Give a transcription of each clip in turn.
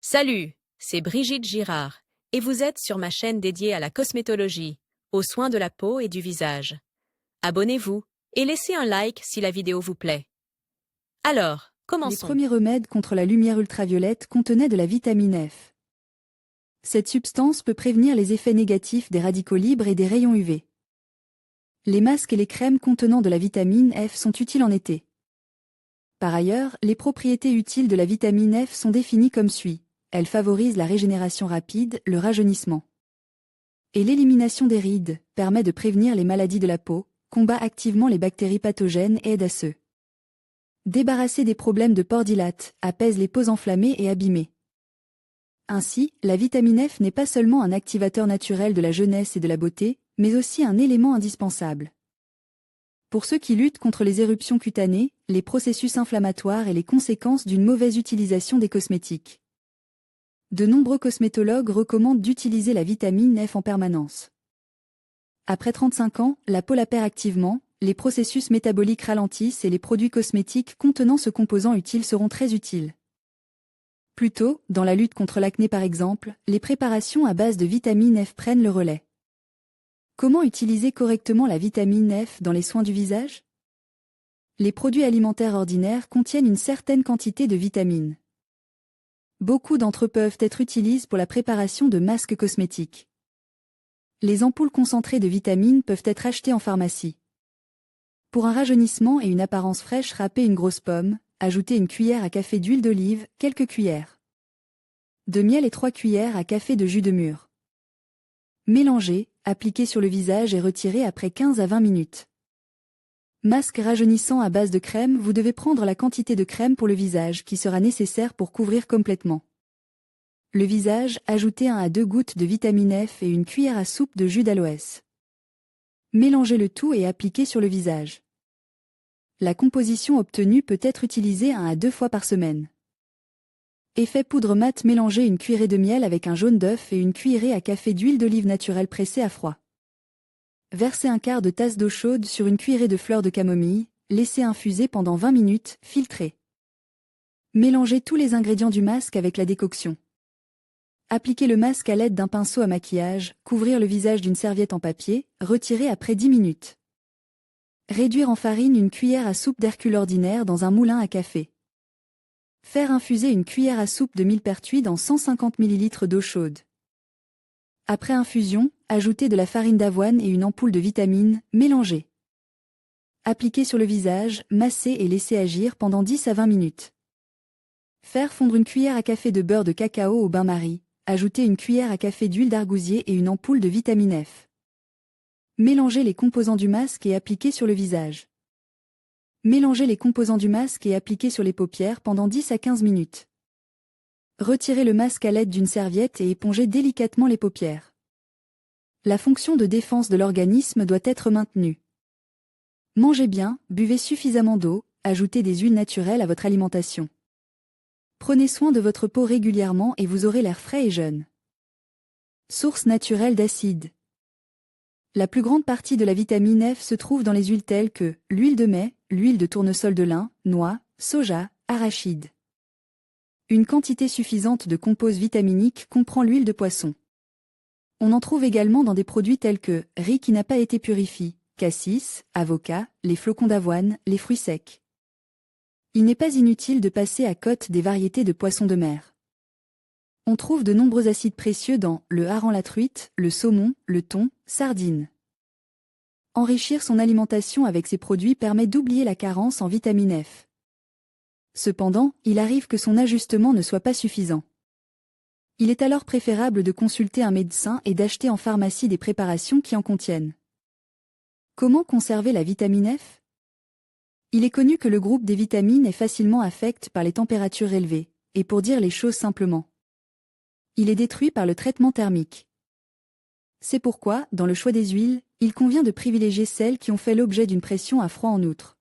Salut, c'est Brigitte Girard, et vous êtes sur ma chaîne dédiée à la cosmétologie, aux soins de la peau et du visage. Abonnez-vous et laissez un like si la vidéo vous plaît. Alors, Les commençons. premiers remèdes contre la lumière ultraviolette contenaient de la vitamine F. Cette substance peut prévenir les effets négatifs des radicaux libres et des rayons UV. Les masques et les crèmes contenant de la vitamine F sont utiles en été. Par ailleurs, les propriétés utiles de la vitamine F sont définies comme suit. Elle favorise la régénération rapide, le rajeunissement et l'élimination des rides, permet de prévenir les maladies de la peau, combat activement les bactéries pathogènes et aide à se débarrasser des problèmes de pores dilatés, apaise les peaux enflammées et abîmées. Ainsi, la vitamine F n'est pas seulement un activateur naturel de la jeunesse et de la beauté, mais aussi un élément indispensable pour ceux qui luttent contre les éruptions cutanées, les processus inflammatoires et les conséquences d'une mauvaise utilisation des cosmétiques. De nombreux cosmétologues recommandent d'utiliser la vitamine F en permanence. Après 35 ans, la peau la perd activement, les processus métaboliques ralentissent et les produits cosmétiques contenant ce composant utile seront très utiles. Plus tôt, dans la lutte contre l'acné par exemple, les préparations à base de vitamine F prennent le relais. Comment utiliser correctement la vitamine F dans les soins du visage? Les produits alimentaires ordinaires contiennent une certaine quantité de vitamines. Beaucoup d'entre eux peuvent être utilisés pour la préparation de masques cosmétiques. Les ampoules concentrées de vitamines peuvent être achetées en pharmacie. Pour un rajeunissement et une apparence fraîche, râpez une grosse pomme, ajoutez une cuillère à café d'huile d'olive, quelques cuillères de miel et 3 cuillères à café de jus de mûre. Mélangez, appliquez sur le visage et retirez après 15 à 20 minutes. Masque rajeunissant à base de crème, vous devez prendre la quantité de crème pour le visage qui sera nécessaire pour couvrir complètement le visage, ajoutez 1 à 2 gouttes de vitamine F et une cuillère à soupe de jus d'aloès. Mélangez le tout et appliquez sur le visage. La composition obtenue peut être utilisée 1 à 2 fois par semaine. Effet poudre mate, mélangez une cuillerée de miel avec un jaune d'œuf et une cuillerée à café d'huile d'olive naturelle pressée à froid. Versez un quart de tasse d'eau chaude sur une cuillerée de fleurs de camomille, laissez infuser pendant 20 minutes, filtrez. Mélangez tous les ingrédients du masque avec la décoction. Appliquez le masque à l'aide d'un pinceau à maquillage, couvrir le visage d'une serviette en papier, retirer après 10 minutes. Réduire en farine une cuillère à soupe d'Hercule ordinaire dans un moulin à café. Faire infuser une cuillère à soupe de millepertuis dans 150 ml d'eau chaude. Après infusion, ajoutez de la farine d'avoine et une ampoule de vitamine, mélangez. Appliquez sur le visage, massez et laissez agir pendant 10 à 20 minutes. Faire fondre une cuillère à café de beurre de cacao au bain-marie, ajoutez une cuillère à café d'huile d'argousier et une ampoule de vitamine F. Mélangez les composants du masque et appliquez sur le visage. Mélangez les composants du masque et appliquez sur les paupières pendant 10 à 15 minutes. Retirez le masque à l'aide d'une serviette et épongez délicatement les paupières. La fonction de défense de l'organisme doit être maintenue. Mangez bien, buvez suffisamment d'eau, ajoutez des huiles naturelles à votre alimentation. Prenez soin de votre peau régulièrement et vous aurez l'air frais et jeune. Source naturelle d'acide. La plus grande partie de la vitamine F se trouve dans les huiles telles que l'huile de mai, l'huile de tournesol de lin, noix, soja, arachide. Une quantité suffisante de composés vitaminiques comprend l'huile de poisson. On en trouve également dans des produits tels que riz qui n'a pas été purifié, cassis, avocat, les flocons d'avoine, les fruits secs. Il n'est pas inutile de passer à côté des variétés de poissons de mer. On trouve de nombreux acides précieux dans le hareng, la truite, le saumon, le thon, sardines. Enrichir son alimentation avec ces produits permet d'oublier la carence en vitamine F. Cependant, il arrive que son ajustement ne soit pas suffisant. Il est alors préférable de consulter un médecin et d'acheter en pharmacie des préparations qui en contiennent. Comment conserver la vitamine F? Il est connu que le groupe des vitamines est facilement affecté par les températures élevées, et pour dire les choses simplement, il est détruit par le traitement thermique. C'est pourquoi, dans le choix des huiles, il convient de privilégier celles qui ont fait l'objet d'une pression à froid en outre.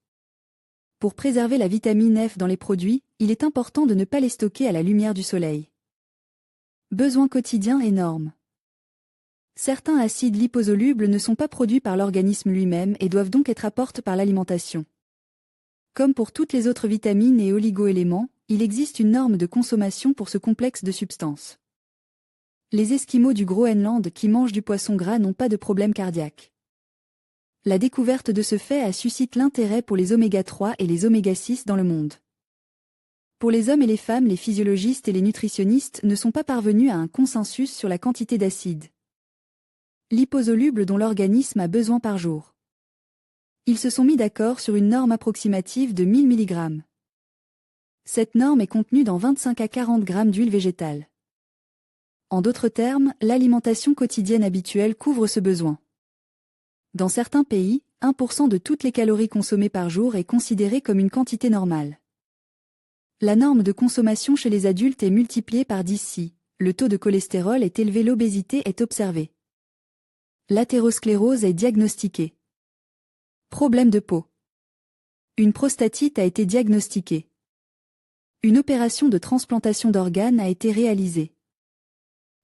Pour préserver la vitamine F dans les produits, il est important de ne pas les stocker à la lumière du soleil. Besoins quotidiens énormes. Certains acides liposolubles ne sont pas produits par l'organisme lui-même et doivent donc être apportés par l'alimentation. Comme pour toutes les autres vitamines et oligo-éléments, il existe une norme de consommation pour ce complexe de substances. Les Esquimaux du Groenland qui mangent du poisson gras n'ont pas de problème cardiaque. La découverte de ce fait a suscité l'intérêt pour les oméga 3 et les oméga 6 dans le monde. Pour les hommes et les femmes, les physiologistes et les nutritionnistes ne sont pas parvenus à un consensus sur la quantité d'acide liposoluble dont l'organisme a besoin par jour. Ils se sont mis d'accord sur une norme approximative de 1000 mg. Cette norme est contenue dans 25 à 40 g d'huile végétale. En d'autres termes, l'alimentation quotidienne habituelle couvre ce besoin. Dans certains pays, 1% de toutes les calories consommées par jour est considérée comme une quantité normale. La norme de consommation chez les adultes est multipliée par 10 si le taux de cholestérol est élevé, l'obésité est observée. L'athérosclérose est diagnostiquée. Problème de peau. Une prostatite a été diagnostiquée. Une opération de transplantation d'organes a été réalisée.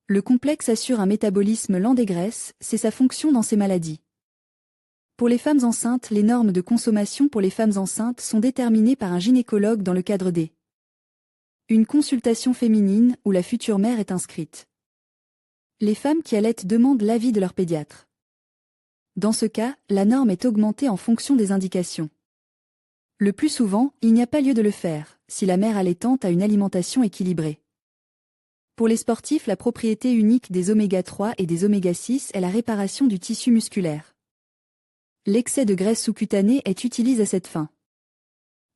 Le complexe assure un métabolisme lent des graisses, c'est sa fonction dans ces maladies. Pour les femmes enceintes, les normes de consommation pour les femmes enceintes sont déterminées par un gynécologue dans le cadre une consultation féminine où la future mère est inscrite. Les femmes qui allaitent demandent l'avis de leur pédiatre. Dans ce cas, la norme est augmentée en fonction des indications. Le plus souvent, il n'y a pas lieu de le faire, si la mère allaitante a une alimentation équilibrée. Pour les sportifs, la propriété unique des oméga 3 et des oméga 6 est la réparation du tissu musculaire. L'excès de graisse sous-cutanée est utilisé à cette fin.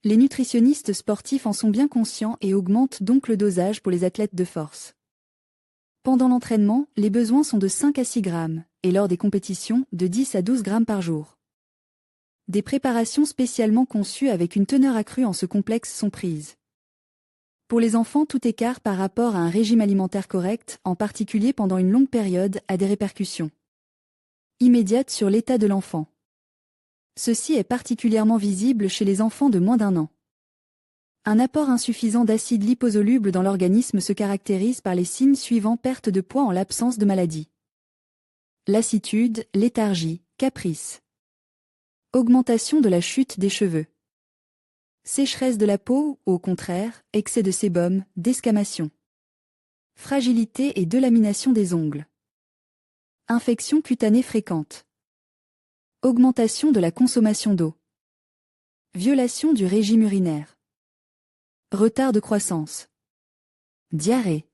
Les nutritionnistes sportifs en sont bien conscients et augmentent donc le dosage pour les athlètes de force. Pendant l'entraînement, les besoins sont de 5 à 6 grammes, et lors des compétitions, de 10 à 12 grammes par jour. Des préparations spécialement conçues avec une teneur accrue en ce complexe sont prises. Pour les enfants, tout écart par rapport à un régime alimentaire correct, en particulier pendant une longue période, a des répercussions immédiates sur l'état de l'enfant. Ceci est particulièrement visible chez les enfants de moins d'1 an. Un apport insuffisant d'acide liposoluble dans l'organisme se caractérise par les signes suivants: perte de poids en l'absence de maladie, lassitude, léthargie, caprice, augmentation de la chute des cheveux, sécheresse de la peau, au contraire, excès de sébum, desquamation, fragilité et delamination des ongles, infection cutanée fréquente, augmentation de la consommation d'eau, violation du régime urinaire, retard de croissance, diarrhée.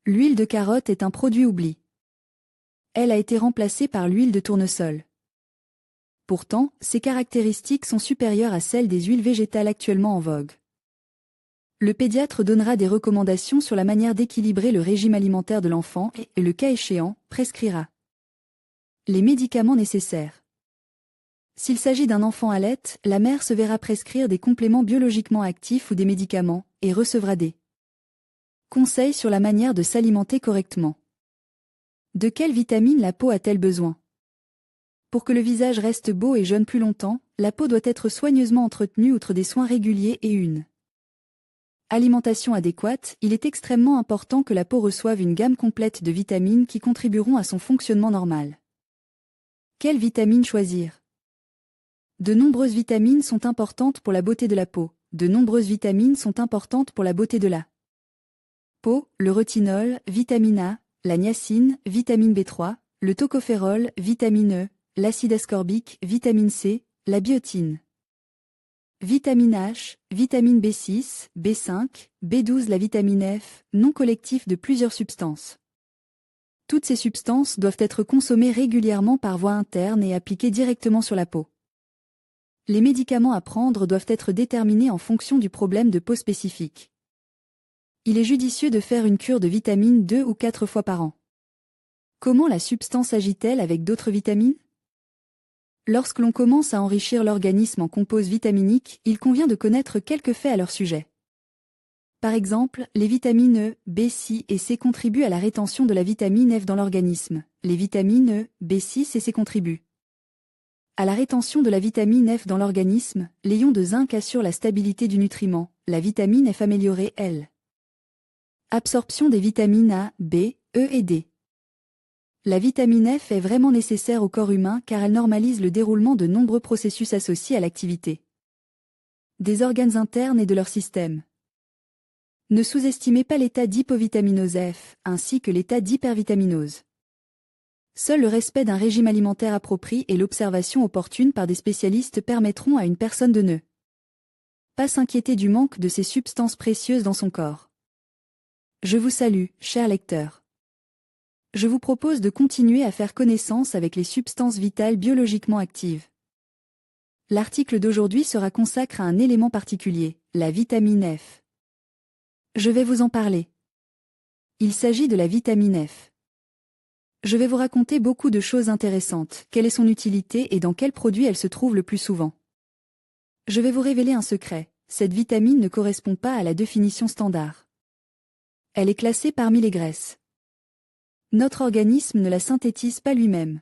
L'huile de carotte est un produit oubli. Elle a été remplacée par l'huile de tournesol. Pourtant, ses caractéristiques sont supérieures à celles des huiles végétales actuellement en vogue. Le pédiatre donnera des recommandations sur la manière d'équilibrer le régime alimentaire de l'enfant et, le cas échéant, prescrira les médicaments nécessaires. S'il s'agit d'un enfant à lait, la mère se verra prescrire des compléments biologiquement actifs ou des médicaments, et recevra des conseils sur la manière de s'alimenter correctement. De quelles vitamines la peau a-t-elle besoin? Pour que le visage reste beau et jeune plus longtemps, la peau doit être soigneusement entretenue outre des soins réguliers et une alimentation adéquate. Il est extrêmement important que la peau reçoive une gamme complète de vitamines qui contribueront à son fonctionnement normal. Quelles vitamines choisir? De nombreuses vitamines sont importantes pour la beauté de la peau. De nombreuses vitamines sont importantes pour la beauté de la peau: le retinol, vitamine A, la niacine, vitamine B3, le tocophérol, vitamine E, l'acide ascorbique, vitamine C, la biotine, vitamine H, vitamine B6, B5, B12, la vitamine F, nom collectif de plusieurs substances. Toutes ces substances doivent être consommées régulièrement par voie interne et appliquées directement sur la peau. Les médicaments à prendre doivent être déterminés en fonction du problème de peau spécifique. Il est judicieux de faire une cure de vitamines 2 ou 4 fois par an. Comment la substance agit-elle avec d'autres vitamines? Lorsque l'on commence à enrichir l'organisme en composés vitaminiques, il convient de connaître quelques faits à leur sujet. Par exemple, les vitamines E, B, C et C contribuent à la rétention de la vitamine F dans l'organisme. Les vitamines E, B6 et C contribuent à la rétention de la vitamine F dans l'organisme. L'ion de zinc assure la stabilité du nutriment. La vitamine F améliorée, elle. Absorption des vitamines A, B, E et D. La vitamine F est vraiment nécessaire au corps humain car elle normalise le déroulement de nombreux processus associés à l'activité des organes internes et de leur système Ne sous-estimez pas l'état d'hypovitaminose F, ainsi que l'état d'hypervitaminose. Seul le respect d'un régime alimentaire approprié et l'observation opportune par des spécialistes permettront à une personne de ne pas s'inquiéter du manque de ces substances précieuses dans son corps. Je vous salue, chers lecteurs. Je vous propose de continuer à faire connaissance avec les substances vitales biologiquement actives. L'article d'aujourd'hui sera consacré à un élément particulier, la vitamine F. Je vais vous en parler. Il s'agit de la vitamine F. Je vais vous raconter beaucoup de choses intéressantes, quelle est son utilité et dans quels produits elle se trouve le plus souvent. Je vais vous révéler un secret, cette vitamine ne correspond pas à la définition standard. Elle est classée parmi les graisses. Notre organisme ne la synthétise pas lui-même.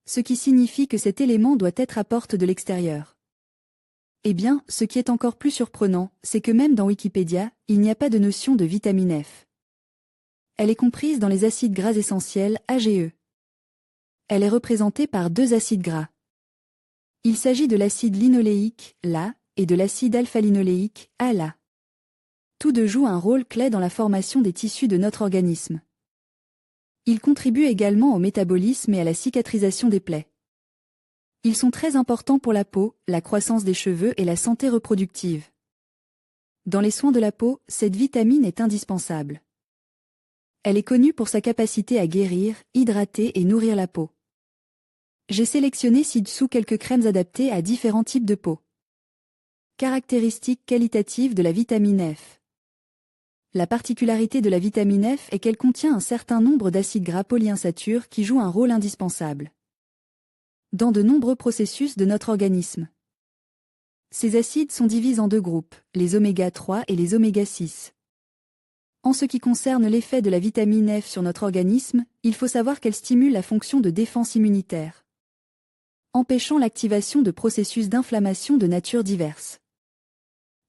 Ce qui signifie que cet élément doit être apporté de l'extérieur. Eh bien, ce qui est encore plus surprenant, c'est que même dans Wikipédia, il n'y a pas de notion de vitamine F. Elle est comprise dans les acides gras essentiels, AGE. Elle est représentée par 2 acides gras. Il s'agit de l'acide linoléique, LA, et de l'acide alpha-linoléique, ALA. Tous deux jouent un rôle clé dans la formation des tissus de notre organisme. Ils contribuent également au métabolisme et à la cicatrisation des plaies. Ils sont très importants pour la peau, la croissance des cheveux et la santé reproductive. Dans les soins de la peau, cette vitamine est indispensable. Elle est connue pour sa capacité à guérir, hydrater et nourrir la peau. J'ai sélectionné ci-dessous quelques crèmes adaptées à différents types de peau. Caractéristiques qualitatives de la vitamine F. La particularité de la vitamine F est qu'elle contient un certain nombre d'acides gras polyinsaturés qui jouent un rôle indispensable dans de nombreux processus de notre organisme. Ces acides sont divisés en 2 groupes, les oméga 3 et les oméga 6. En ce qui concerne l'effet de la vitamine F sur notre organisme, il faut savoir qu'elle stimule la fonction de défense immunitaire, empêchant l'activation de processus d'inflammation de nature diverse.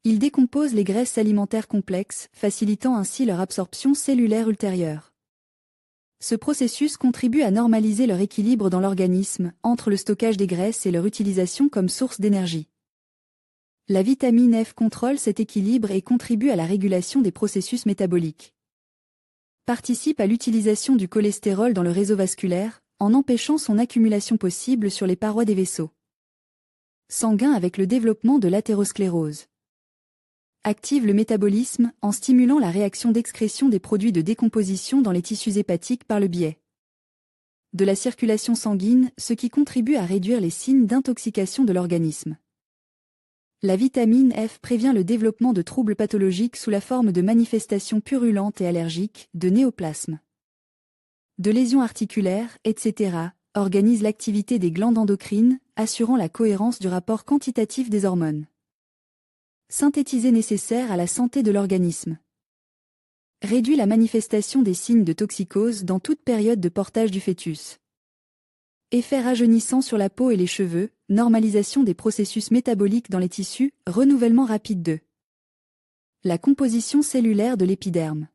Il décompose les graisses alimentaires complexes, facilitant ainsi leur absorption cellulaire ultérieure. Ce processus contribue à normaliser leur équilibre dans l'organisme, entre le stockage des graisses et leur utilisation comme source d'énergie. La vitamine F contrôle cet équilibre et contribue à la régulation des processus métaboliques. Participe à l'utilisation du cholestérol dans le réseau vasculaire, en empêchant son accumulation possible sur les parois des vaisseaux sanguins avec le développement de l'athérosclérose. Active le métabolisme en stimulant la réaction d'excrétion des produits de décomposition dans les tissus hépatiques par le biais de la circulation sanguine, ce qui contribue à réduire les signes d'intoxication de l'organisme. La vitamine F prévient le développement de troubles pathologiques sous la forme de manifestations purulentes et allergiques, de néoplasmes, de lésions articulaires, etc., organise l'activité des glandes endocrines, assurant la cohérence du rapport quantitatif des hormones synthétisées nécessaires à la santé de l'organisme. Réduit la manifestation des signes de toxicose dans toute période de portage du fœtus. Effet rajeunissant sur la peau et les cheveux, normalisation des processus métaboliques dans les tissus, renouvellement rapide de la composition cellulaire de l'épiderme.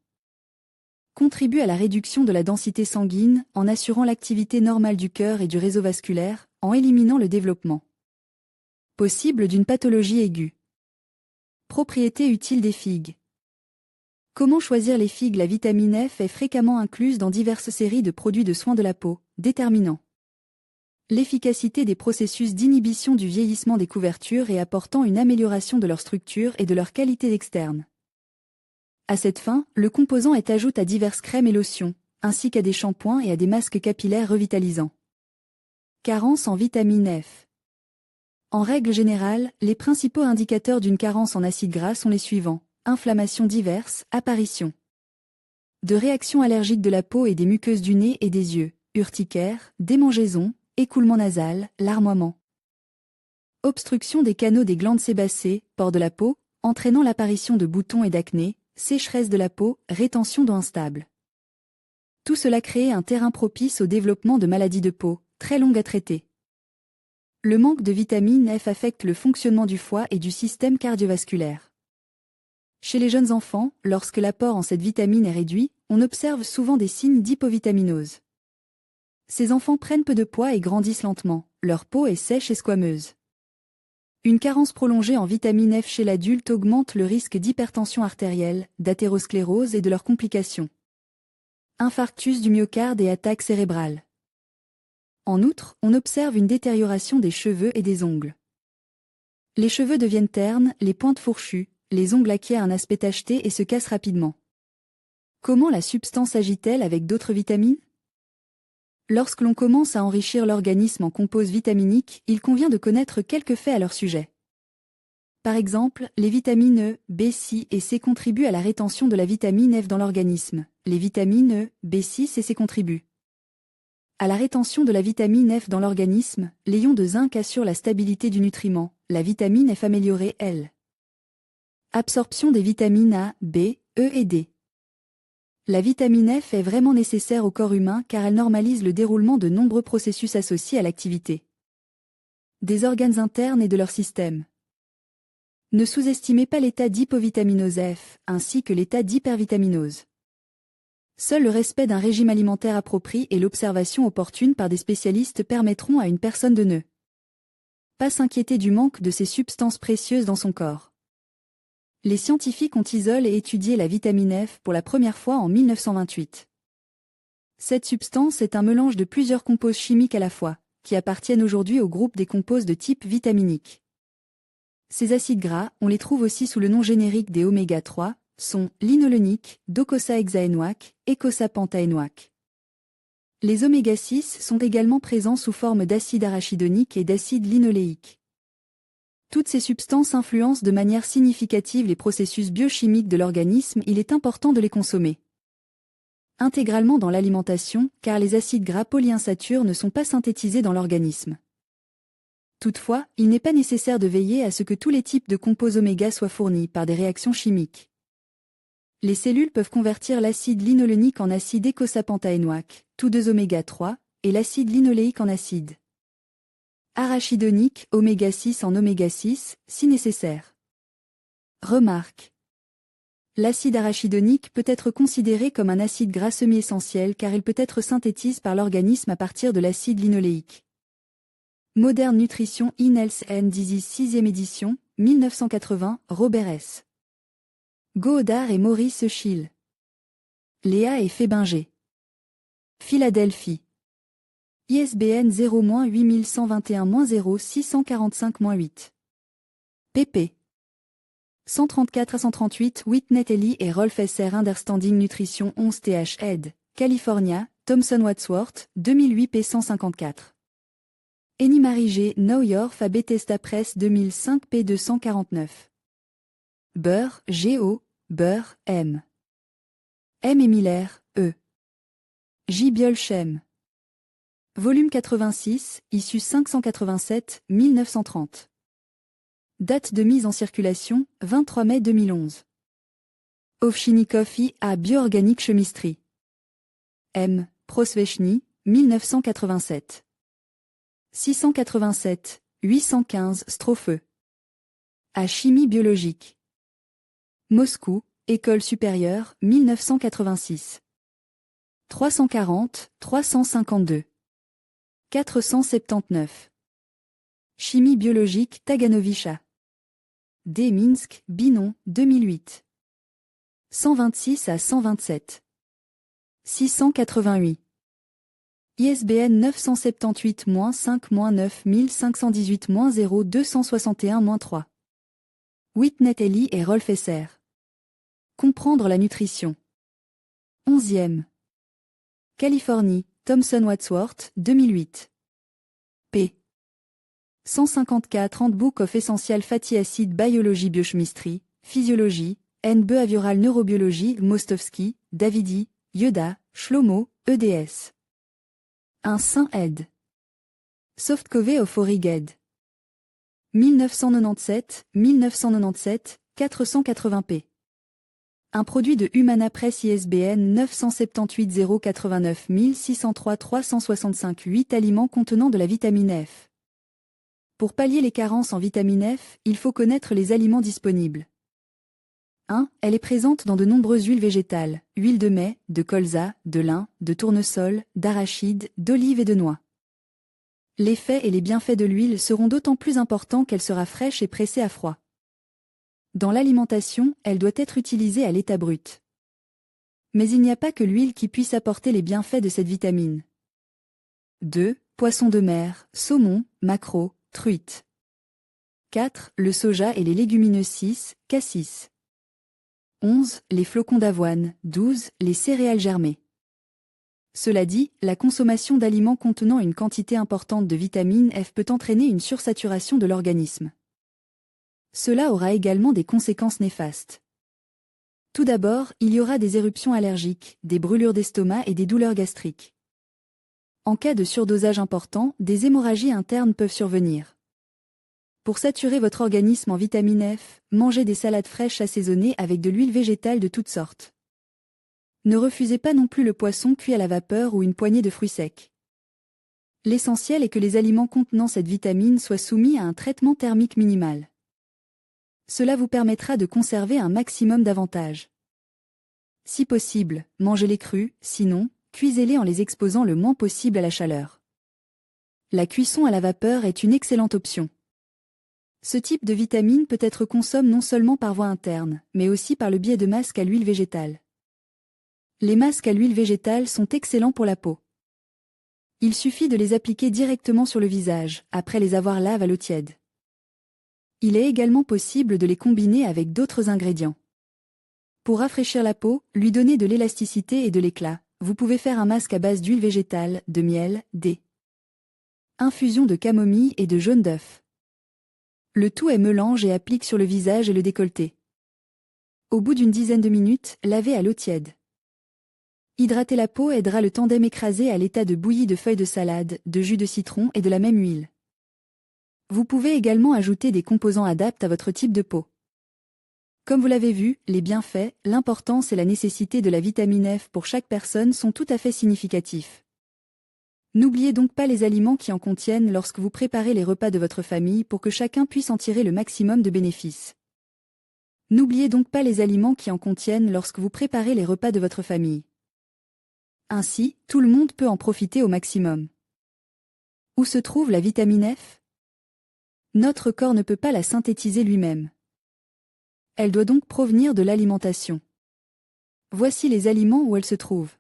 Contribue à la réduction de la densité sanguine en assurant l'activité normale du cœur et du réseau vasculaire, en éliminant le développement possible d'une pathologie aiguë. Propriétés utiles des figues. Comment choisir les figues? La vitamine F est fréquemment incluse dans diverses séries de produits de soins de la peau, déterminant l'efficacité des processus d'inhibition du vieillissement des couvertures et apportant une amélioration de leur structure et de leur qualité externe. À cette fin, le composant est ajouté à diverses crèmes et lotions, ainsi qu'à des shampoings et à des masques capillaires revitalisants. Carence en vitamine F. En règle générale, les principaux indicateurs d'une carence en acides gras sont les suivants: inflammations diverses, apparition de réactions allergiques de la peau et des muqueuses du nez et des yeux, urticaire, démangeaison, écoulement nasal, larmoiement. Obstruction des canaux des glandes sébacées, pores de la peau, entraînant l'apparition de boutons et d'acné, sécheresse de la peau, rétention d'eau instable. Tout cela crée un terrain propice au développement de maladies de peau, très longues à traiter. Le manque de vitamine F affecte le fonctionnement du foie et du système cardiovasculaire. Chez les jeunes enfants, lorsque l'apport en cette vitamine est réduit, on observe souvent des signes d'hypovitaminose. Ces enfants prennent peu de poids et grandissent lentement, leur peau est sèche et squameuse. Une carence prolongée en vitamine F chez l'adulte augmente le risque d'hypertension artérielle, d'athérosclérose et de leurs complications. Infarctus du myocarde et attaque cérébrale. En outre, on observe une détérioration des cheveux et des ongles. Les cheveux deviennent ternes, les pointes fourchues, les ongles acquièrent un aspect tacheté et se cassent rapidement. Comment la substance agit-elle avec d'autres vitamines? Lorsque l'on commence à enrichir l'organisme en composés vitaminiques, il convient de connaître quelques faits à leur sujet. Par exemple, les vitamines E, B, C et C contribuent à la rétention de la vitamine F dans l'organisme. Les vitamines E, B6 et C contribuent à la rétention de la vitamine F dans l'organisme. L'ion de zinc assure la stabilité du nutriment. La vitamine F améliorée, elle. Absorption des vitamines A, B, E et D. La vitamine F est vraiment nécessaire au corps humain car elle normalise le déroulement de nombreux processus associés à l'activité des organes internes et de leur système. Ne sous-estimez pas l'état d'hypovitaminose F, ainsi que l'état d'hypervitaminose. Seul le respect d'un régime alimentaire approprié et l'observation opportune par des spécialistes permettront à une personne de ne pas s'inquiéter du manque de ces substances précieuses dans son corps. Les scientifiques ont isolé et étudié la vitamine F pour la première fois en 1928. Cette substance est un mélange de plusieurs composés chimiques à la fois, qui appartiennent aujourd'hui au groupe des composés de type vitaminique. Ces acides gras, on les trouve aussi sous le nom générique des oméga 3, sont linolénique, docosahexaénoïque et icosapentaénoïque. Les oméga 6 sont également présents sous forme d'acide arachidonique et d'acide linoléique. Toutes ces substances influencent de manière significative les processus biochimiques de l'organisme, il est important de les consommer intégralement dans l'alimentation, car les acides gras polyinsaturés ne sont pas synthétisés dans l'organisme. Toutefois, il n'est pas nécessaire de veiller à ce que tous les types de composés oméga soient fournis par des réactions chimiques. Les cellules peuvent convertir l'acide linolénique en acide icosapentaénoïque, tous deux oméga 3, et l'acide linoléique en acide arachidonique, oméga 6 en oméga 6, si nécessaire. Remarque. L'acide arachidonique peut être considéré comme un acide gras semi-essentiel car il peut être synthétisé par l'organisme à partir de l'acide linoléique. Modern Nutrition in Health and Disease 6e édition, 1980, Robert S. Goddard et Maurice Schill. Léa et Fébinger. Philadelphie. ISBN 0-8121-0645-8. pp. 134 à 138 Whitney Ellie et Rolf SR Understanding Nutrition 11 TH ed. California, Thomson Wadsworth, 2008 p. 154. Eni Marie G. New York à Bethesda Press 2005 p. 249. Burr, G.O., Burr, M. M. et Miller, E. J. Biolchem. Volume 86, issue 587, 1930. Date de mise en circulation, 23 mai 2011. Ovchinnikov I.A. Bioorganic Chemistry. M. Prosvechny, 1987. 687, 815 Strophe. À chimie biologique. Moscou, École supérieure, 1986. 340, 352. 479. Chimie biologique Taganovicha. D. Minsk, Binon, 2008. 126 à 127. 688. ISBN 978-5-9518-0-261-3. Whitney Ellie et Rolf SR. Comprendre la nutrition. 11e. Californie, Thomson Wadsworth, 2008. p. 154 Handbook of Essential Fatty Acid Biology Biochemistry, Physiologie, N. Behavioral Neurobiology Mostovski, Davidi, Yoda, Shlomo, eds. Un saint ed. Softcove of Origed. 1997, 480p. Un produit de Humana Press ISBN 978 089 603 365 8 aliments contenant de la vitamine F. Pour pallier les carences en vitamine F, il faut connaître les aliments disponibles. 1. Elle est présente dans de nombreuses huiles végétales, huile de mai, de colza, de lin, de tournesol, d'arachide, d'olive et de noix. L'effet et les bienfaits de l'huile seront d'autant plus importants qu'elle sera fraîche et pressée à froid. Dans l'alimentation, elle doit être utilisée à l'état brut. Mais il n'y a pas que l'huile qui puisse apporter les bienfaits de cette vitamine. 2. Poissons de mer, saumon, maquereau, truite. 4. Le soja et les légumineuses. 6. Cassis. 11. Les flocons d'avoine. 12. Les céréales germées. Cela dit, la consommation d'aliments contenant une quantité importante de vitamine F peut entraîner une sursaturation de l'organisme. Cela aura également des conséquences néfastes. Tout d'abord, il y aura des éruptions allergiques, des brûlures d'estomac et des douleurs gastriques. En cas de surdosage important, des hémorragies internes peuvent survenir. Pour saturer votre organisme en vitamine F, mangez des salades fraîches assaisonnées avec de l'huile végétale de toutes sortes. Ne refusez pas non plus le poisson cuit à la vapeur ou une poignée de fruits secs. L'essentiel est que les aliments contenant cette vitamine soient soumis à un traitement thermique minimal. Cela vous permettra de conserver un maximum d'avantages. Si possible, mangez-les crus, sinon, cuisez-les en les exposant le moins possible à la chaleur. La cuisson à la vapeur est une excellente option. Ce type de vitamine peut être consommé non seulement par voie interne, mais aussi par le biais de masques à l'huile végétale. Les masques à l'huile végétale sont excellents pour la peau. Il suffit de les appliquer directement sur le visage, après les avoir lavés à l'eau tiède. Il est également possible de les combiner avec d'autres ingrédients. Pour rafraîchir la peau, lui donner de l'élasticité et de l'éclat, vous pouvez faire un masque à base d'huile végétale, de miel, infusion de camomille et de jaune d'œuf. Le tout est mélange et applique sur le visage et le décolleté. Au bout d'une dizaine de minutes, lavez à l'eau tiède. Hydrater la peau aidera le tandem écrasé à l'état de bouillie de feuilles de salade, de jus de citron et de la même huile. Vous pouvez également ajouter des composants adaptés à votre type de peau. Comme vous l'avez vu, les bienfaits, l'importance et la nécessité de la vitamine F pour chaque personne sont tout à fait significatifs. N'oubliez donc pas les aliments qui en contiennent lorsque vous préparez les repas de votre famille pour que chacun puisse en tirer le maximum de bénéfices. N'oubliez donc pas les aliments qui en contiennent lorsque vous préparez les repas de votre famille. Ainsi, tout le monde peut en profiter au maximum. Où se trouve la vitamine F ? Notre corps ne peut pas la synthétiser lui-même. Elle doit donc provenir de l'alimentation. Voici les aliments où elle se trouve.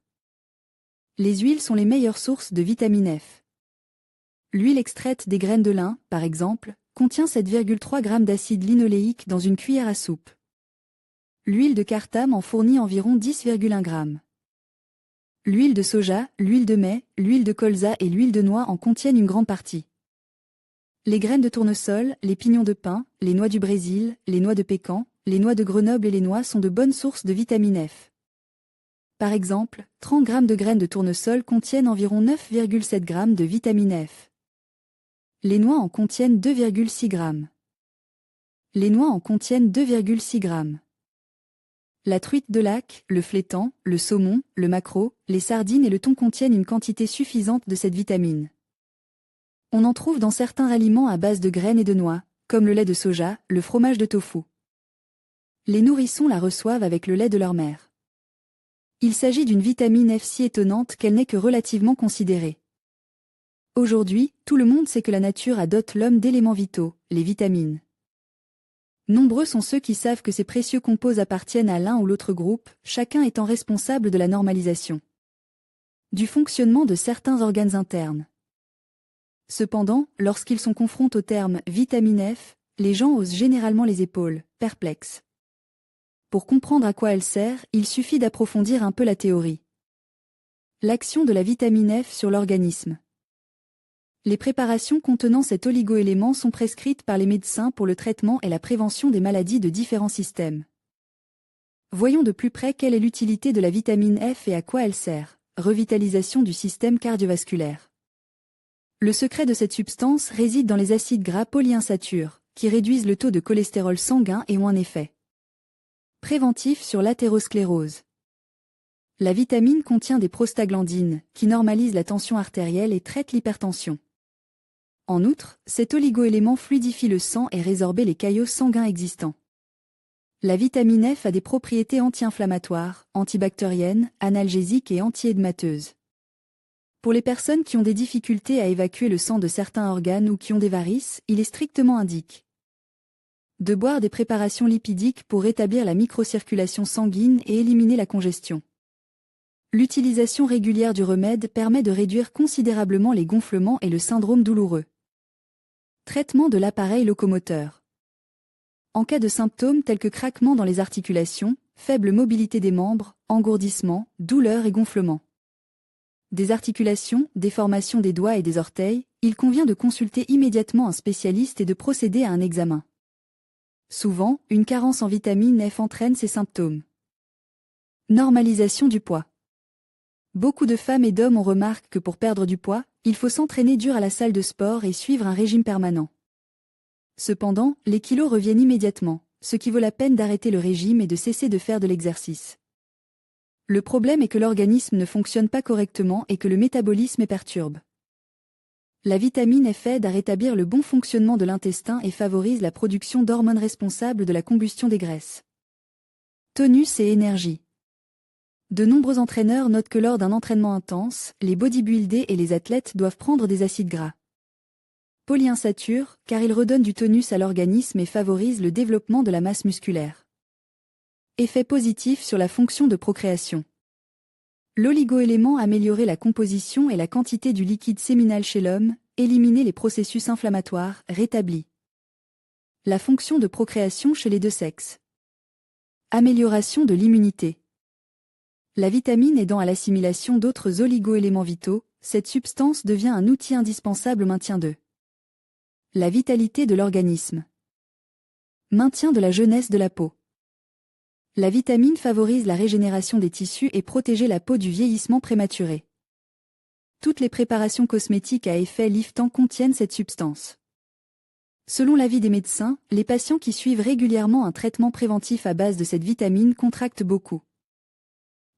Les huiles sont les meilleures sources de vitamine F. L'huile extraite des graines de lin, par exemple, contient 7,3 g d'acide linoléique dans une cuillère à soupe. L'huile de cartame en fournit environ 10,1 g. L'huile de soja, l'huile de mai, l'huile de colza et l'huile de noix en contiennent une grande partie. Les graines de tournesol, les pignons de pin, les noix du Brésil, les noix de pécan, les noix de Grenoble et les noix sont de bonnes sources de vitamine F. Par exemple, 30 g de graines de tournesol contiennent environ 9,7 g de vitamine F. Les noix en contiennent 2,6 g. Les noix en contiennent 2,6 g. La truite de lac, le flétan, le saumon, le maquereau, les sardines et le thon contiennent une quantité suffisante de cette vitamine. On en trouve dans certains aliments à base de graines et de noix, comme le lait de soja, le fromage de tofu. Les nourrissons la reçoivent avec le lait de leur mère. Il s'agit d'une vitamine F si étonnante qu'elle n'est que relativement considérée. Aujourd'hui, tout le monde sait que la nature a doté l'homme d'éléments vitaux, les vitamines. Nombreux sont ceux qui savent que ces précieux composés appartiennent à l'un ou l'autre groupe, chacun étant responsable de la normalisation du fonctionnement de certains organes internes. Cependant, lorsqu'ils sont confrontés au terme « vitamine F », les gens haussent généralement les épaules, perplexes. Pour comprendre à quoi elle sert, il suffit d'approfondir un peu la théorie. L'action de la vitamine F sur l'organisme. Les préparations contenant cet oligo-élément sont prescrites par les médecins pour le traitement et la prévention des maladies de différents systèmes. Voyons de plus près quelle est l'utilité de la vitamine F et à quoi elle sert. Revitalisation du système cardiovasculaire. Le secret de cette substance réside dans les acides gras polyinsaturés, qui réduisent le taux de cholestérol sanguin et ont un effet préventif sur l'athérosclérose. La vitamine contient des prostaglandines, qui normalisent la tension artérielle et traitent l'hypertension. En outre, cet oligo-élément fluidifie le sang et résorbe les caillots sanguins existants. La vitamine F a des propriétés anti-inflammatoires, antibactériennes, analgésiques et anti-édémateuses. Pour les personnes qui ont des difficultés à évacuer le sang de certains organes ou qui ont des varices, il est strictement indiqué de boire des préparations lipidiques pour rétablir la microcirculation sanguine et éliminer la congestion. L'utilisation régulière du remède permet de réduire considérablement les gonflements et le syndrome douloureux. Traitement de l'appareil locomoteur. En cas de symptômes tels que craquements dans les articulations, faible mobilité des membres, engourdissement, douleur et gonflement des articulations, déformation des doigts et des orteils, il convient de consulter immédiatement un spécialiste et de procéder à un examen. Souvent, une carence en vitamine F entraîne ces symptômes. Normalisation du poids. Beaucoup de femmes et d'hommes ont remarqué que pour perdre du poids, il faut s'entraîner dur à la salle de sport et suivre un régime permanent. Cependant, les kilos reviennent immédiatement, ce qui vaut la peine d'arrêter le régime et de cesser de faire de l'exercice. Le problème est que l'organisme ne fonctionne pas correctement et que le métabolisme est perturbe. La vitamine F aide à rétablir le bon fonctionnement de l'intestin et favorise la production d'hormones responsables de la combustion des graisses. Tonus et énergie. De nombreux entraîneurs notent que lors d'un entraînement intense, les bodybuildés et les athlètes doivent prendre des acides gras polyinsaturés, car ils redonnent du tonus à l'organisme et favorisent le développement de la masse musculaire. Effet positif sur la fonction de procréation. L'oligoélément améliorait la composition et la quantité du liquide séminal chez l'homme, éliminer les processus inflammatoires, rétablit la fonction de procréation chez les deux sexes. Amélioration de l'immunité. La vitamine aidant à l'assimilation d'autres oligoéléments vitaux, cette substance devient un outil indispensable au maintien de la vitalité de l'organisme. Maintien de la jeunesse de la peau. La vitamine favorise la régénération des tissus et protéger la peau du vieillissement prématuré. Toutes les préparations cosmétiques à effet liftant contiennent cette substance. Selon l'avis des médecins, les patients qui suivent régulièrement un traitement préventif à base de cette vitamine contractent beaucoup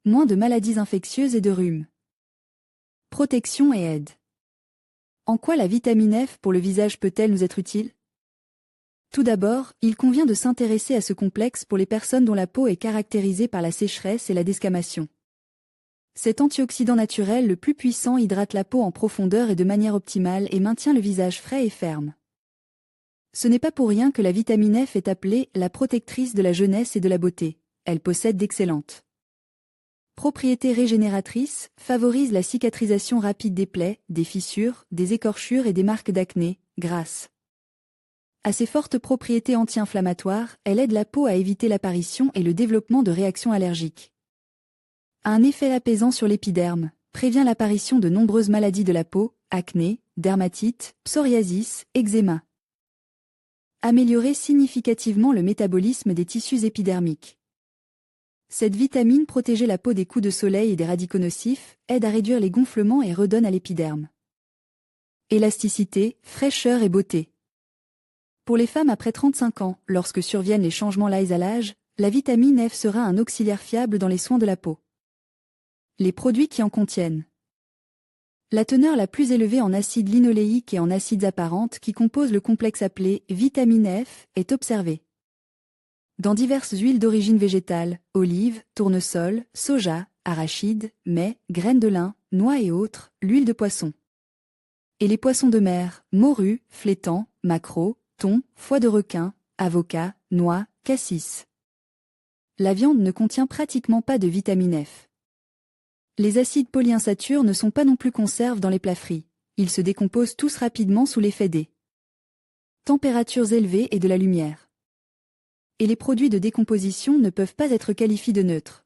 moins de maladies infectieuses et de rhume. Protection et aide. En quoi la vitamine F pour le visage peut-elle nous être utile ? Tout d'abord, il convient de s'intéresser à ce complexe pour les personnes dont la peau est caractérisée par la sécheresse et la desquamation. Cet antioxydant naturel le plus puissant hydrate la peau en profondeur et de manière optimale et maintient le visage frais et ferme. Ce n'est pas pour rien que la vitamine F est appelée la protectrice de la jeunesse et de la beauté. Elle possède d'excellentes propriétés régénératrices, favorise la cicatrisation rapide des plaies, des fissures, des écorchures et des marques d'acné, grâce à ses fortes propriétés anti-inflammatoires, elle aide la peau à éviter l'apparition et le développement de réactions allergiques. A un effet apaisant sur l'épiderme, prévient l'apparition de nombreuses maladies de la peau, acné, dermatite, psoriasis, eczéma. Améliorer significativement le métabolisme des tissus épidermiques. Cette vitamine protège la peau des coups de soleil et des radicaux nocifs, aide à réduire les gonflements et redonne à l'épiderme élasticité, fraîcheur et beauté. Pour les femmes après 35 ans, lorsque surviennent les changements liés à l'âge, la vitamine F sera un auxiliaire fiable dans les soins de la peau. Les produits qui en contiennent. La teneur la plus élevée en acides linoléiques et en acides apparentes qui composent le complexe appelé vitamine F est observée dans diverses huiles d'origine végétale, olives, tournesol, soja, arachides, mais, graines de lin, noix et autres, l'huile de poisson. Et les poissons de mer, morue, flétan, maquereau, thon, foie de requin, avocat, noix, cassis. La viande ne contient pratiquement pas de vitamine F. Les acides polyinsaturés ne sont pas non plus conserves dans les plats frits. Ils se décomposent tous rapidement sous l'effet des températures élevées et de la lumière. Et les produits de décomposition ne peuvent pas être qualifiés de neutres.